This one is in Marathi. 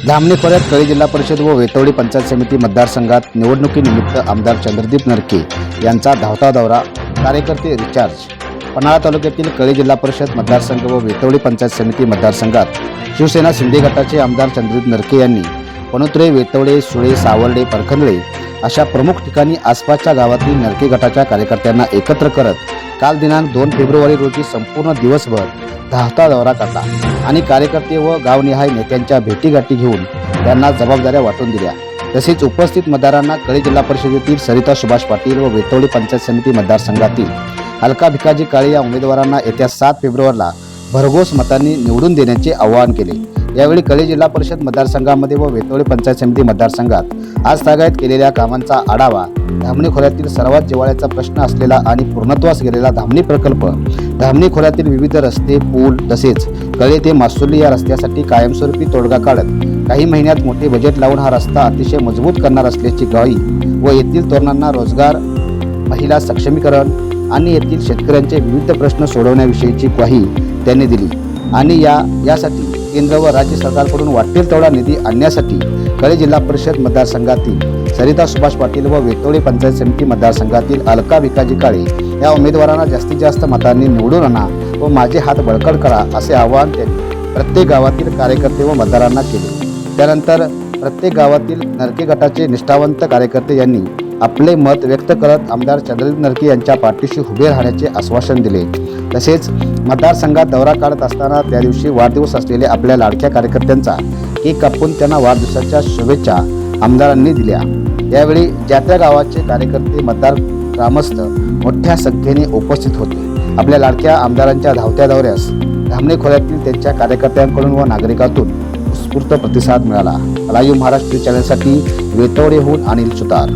धामणी खोऱ्यात कळी जिल्हा परिषद व वेतवडी पंचायत समिती मतदारसंघात निवडणुकीनिमित्त आमदार चंद्रदीप नरके यांचा धावता दौरा, कार्यकर्ते रिचार्ज। पन्हाळा तालुक्यातील कळी जिल्हा परिषद मतदारसंघ व वेतवडी पंचायत समिती मतदारसंघात शिवसेना शिंदे गटाचे आमदार चंद्रदीप नरके यांनी पणुत्रे, वेतवडे, सुळे, सावर्डे, परखंदळे अशा प्रमुख ठिकाणी आसपासच्या गावातील नरके गटाच्या कार्यकर्त्यांना एकत्र करत काल दिनांक 2 फेब्रुवारी रोजी संपूर्ण दिवसभर धावता दौरा काढला आणि कार्यकर्ते व गावनिहाय नेत्यांच्या भेटीगाठी घेऊन त्यांना जबाबदाऱ्या वाटून दिल्या। तसेच उपस्थित मतदारांना कळी जिल्हा परिषदेतील सरिता सुभाष पाटील व वेतवडी पंचायत समिती मतदारसंघातील अलका भिकाजी काळे या उमेदवारांना येत्या 7 फेब्रुवारीला भरघोस मतांनी निवडून देण्याचे आवाहन केले। यावेळी कळी जिल्हा परिषद मतदारसंघामध्ये व वेतवडी पंचायत समिती मतदारसंघात आज तागायत केलेल्या कामांचा आढावा, धामणी खोऱ्यातील सर्वात जिव्हाळ्याचा प्रश्न असलेला आणि पूर्णत्वास गेलेला धामणी प्रकल्प, धामणी खोऱ्यातील विविध रस्ते, पूल तसेच कळी ते मासुर्ली या रस्त्यासाठी कायमस्वरूपी तोडगा काढत काही महिन्यात मोठे बजेट लावून हा रस्ता अतिशय मजबूत करणार असल्याची ग्वाही व येथील तरुणांना रोजगार, महिला सक्षमीकरण आणि येथील शेतकऱ्यांचे विविध प्रश्न सोडवण्याविषयीची ग्वाही त्यांनी दिली आणि यासाठी केंद्र व राज्य सरकारकडून वाटेल तेवढा निधी आणण्यासाठी कळी जिल्हा परिषद मतदारसंघातील सरिता सुभाष पाटील व वेतवडी पंचायत समिती मतदारसंघातील अलका भिकाजी काळे या उमेदवारांना जास्तीत जास्त मतांनी निवडून आणा व माझे हात बळकट करा असे आवाहन त्यांनी प्रत्येक गावातील कार्यकर्ते व मतदारांना केले। त्यानंतर प्रत्येक गावातील नरके गटाचे निष्ठावंत कार्यकर्ते यांनी आपले मत व्यक्त करत आमदार चंद्रदीप नरके यांच्या पाठीशी उभे राहण्याचे आश्वासन दिले। तसेच मतदारसंघात दौरा काढत असताना त्या दिवशी वाढदिवस असलेल्या आपल्या लाडक्या कार्यकर्त्यांचा केक कापून त्यांना वाढदिवसाच्या शुभेच्छा आमदारांनी दिल्या। यावेळी ज्या त्या गावाचे कार्यकर्ते, मतदार, ग्रामस्थ मोठ्या संख्येने उपस्थित होते। आपल्या लाडक्या आमदारांच्या धावत्या दौऱ्यास धामणी खोऱ्यातील त्यांच्या कार्यकर्त्यांकडून व नागरिकांतून उत्स्फूर्त प्रतिसाद मिळाला। लाईव्ह महाराष्ट्र चॅनलसाठी वेतवडेहून अनिल सुतार।